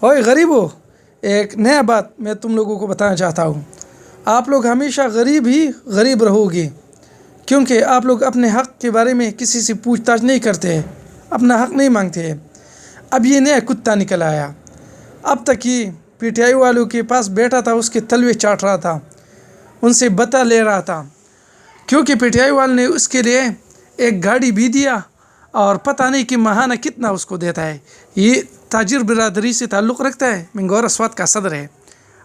ओए गरीबो, एक नया बात मैं तुम लोगों को बताना चाहता हूँ। आप लोग हमेशा गरीब ही गरीब रहोगे, क्योंकि आप लोग अपने हक़ के बारे में किसी से पूछताछ नहीं करते हैं, अपना हक़ नहीं मांगते हैं। अब ये नया कुत्ता निकल आया। अब तक ये पीटीआई वालों के पास बैठा था, उसके तलवे चाट रहा था, उनसे बता ले रहा था, क्योंकि पीटीआई वाले ने उसके लिए एक गाड़ी भी दिया और पता नहीं कि महाना कितना उसको देता है। ये ताजिर बिरादरी से ताल्लुक़ रखता है, मिंगोरा स्वात का सदर है।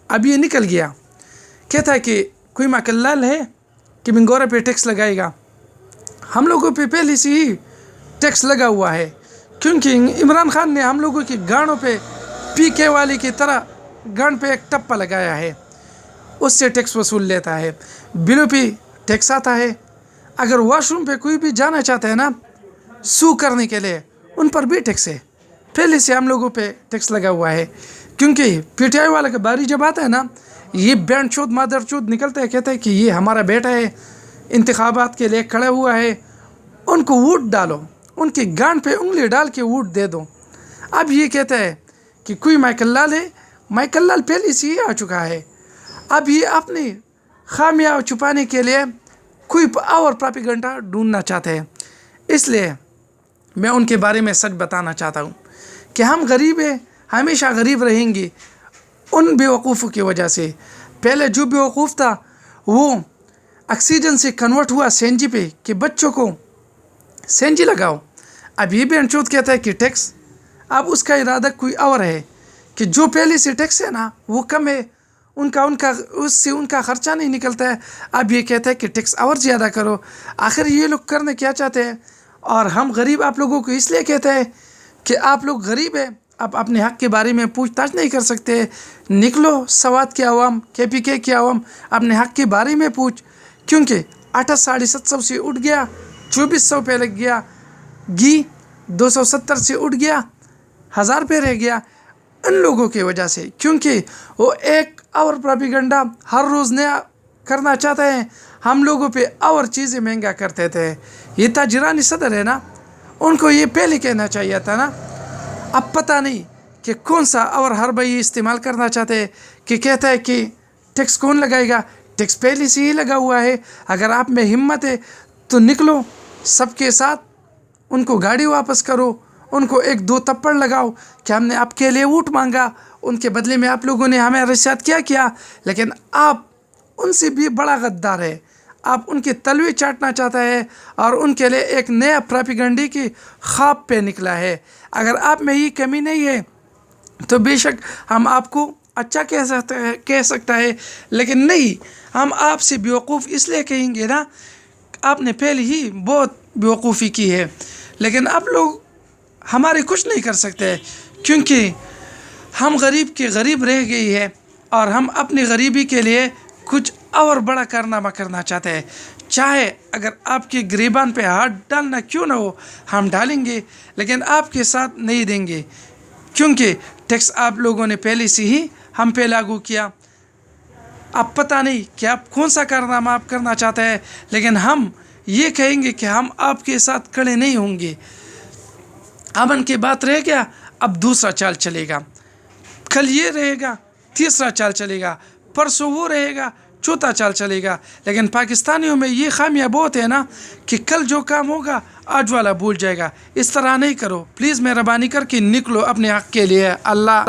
अब ये निकल गया, कहता है कि कोई माकल्लाल है कि मिंगोरा पे टैक्स लगाएगा। हम लोगों पे पहले से ही टैक्स लगा हुआ है, क्योंकि इमरान खान ने हम लोगों की गाड़ों पे पीके वाले की तरह गांड पे एक टप्पा लगाया है, उससे टैक्स वसूल लेता है। बिलों पे टैक्स आता है। अगर वॉशरूम पे कोई भी जाना चाहता है ना सू करने के लिए, उन पर भी टैक्स है। पहले से हम लोगों पे टैक्स लगा हुआ है, क्योंकि पीटीआई वाला का बारी जब आता है ना, ये बैंड चौथ मादर चौथ निकलता है, कहता है कि ये हमारा बेटा है, इंतखाबात के लिए खड़ा हुआ है, उनको वोट डालो, उनके गांड पे उंगली डाल के वोट दे दो। अब ये कहता है कि कोई माइकल लाल है। माइकल लाल पहले से ही आ चुका है। अब ये अपनी खामियां छुपाने के लिए कोई और प्रोपेगेंडा ढूंढना चाहते हैं। इसलिए मैं उनके बारे में सच बताना चाहता हूँ कि हम गरीब हैं, हमेशा गरीब रहेंगे उन बेवकूफ़ों की वजह से। पहले जो बेवकूफ़ था वो ऑक्सीजन से कन्वर्ट हुआ सीएनजी पे कि बच्चों को सीएनजी लगाओ। अब ये भी अनचोद कहता है कि टैक्स। अब उसका इरादा कोई और है कि जो पहले से टैक्स है ना वो कम है, उनका उससे उनका ख़र्चा नहीं निकलता है। अब ये कहता है कि टैक्स और ज़्यादा करो। आखिर ये लोग करने क्या चाहते हैं? और हम गरीब आप लोगों को इसलिए कहते हैं कि आप लोग गरीब हैं, आप अपने हक़ के बारे में पूछताछ नहीं कर सकते। निकलो सवात के अवाम, केपीके के अवाम, अपने हक़ के बारे में पूछ, क्योंकि आटा 750 से उठ गया, 2400 पे लग गया, घी 270 से उठ गया, 1000 पे रह गया इन लोगों की वजह से, क्योंकि वो एक और प्रोपेगेंडा हर रोज़ नया करना चाहते हैं। हम लोगों पे और चीज़ें महंगा करते थे। ये ताजिरानी सदर है ना, उनको ये पहले कहना चाहिए था ना। अब पता नहीं कि कौन सा और हर भाई इस्तेमाल करना चाहते हैं कि कहता है कि टैक्स कौन लगाएगा। टैक्स पहले से ही लगा हुआ है। अगर आप में हिम्मत है तो निकलो सबके साथ, उनको गाड़ी वापस करो, उनको एक दो थप्पड़ लगाओ कि हमने आपके लिए वोट मांगा, उनके बदले में आप लोगों ने हमारे साथ क्या किया। लेकिन आप उनसे भी बड़ा गद्दार है, आप उनके तलवे चाटना चाहता है और उनके लिए एक नया प्रोपेगेंडे की ख्वाब पे निकला है। अगर आप में ये कमी नहीं है तो बेशक हम आपको अच्छा कह सकता है, लेकिन नहीं, हम आपसे बेवकूफ़ इसलिए कहेंगे ना, आपने पहले ही बहुत बेवकूफ़ी की है। लेकिन आप लोग हमारे कुछ नहीं कर सकते, क्योंकि हम गरीब के गरीब रह गई है और हम अपनी गरीबी के लिए कुछ और बड़ा कारनामा करना चाहते हैं। चाहे अगर आपके गिरेबान पे हाथ डालना क्यों ना हो, हम डालेंगे, लेकिन आपके साथ नहीं देंगे, क्योंकि टैक्स आप लोगों ने पहले से ही हम पे लागू किया। अब पता नहीं कि आप कौन सा कारनामा आप करना चाहते हैं, लेकिन हम ये कहेंगे कि हम आपके साथ खड़े नहीं होंगे। अमन की बात रह गया, अब दूसरा चाल चलेगा, कल ये रहेगा, तीसरा चाल चलेगा, परसों वो रहेगा, चौथा चाल चलेगा। लेकिन पाकिस्तानियों में ये खामियां बहुत है ना कि कल जो काम होगा आज वाला भूल जाएगा। इस तरह नहीं करो प्लीज़, मेहरबानी करके निकलो अपने हक़ के लिए। अल्लाह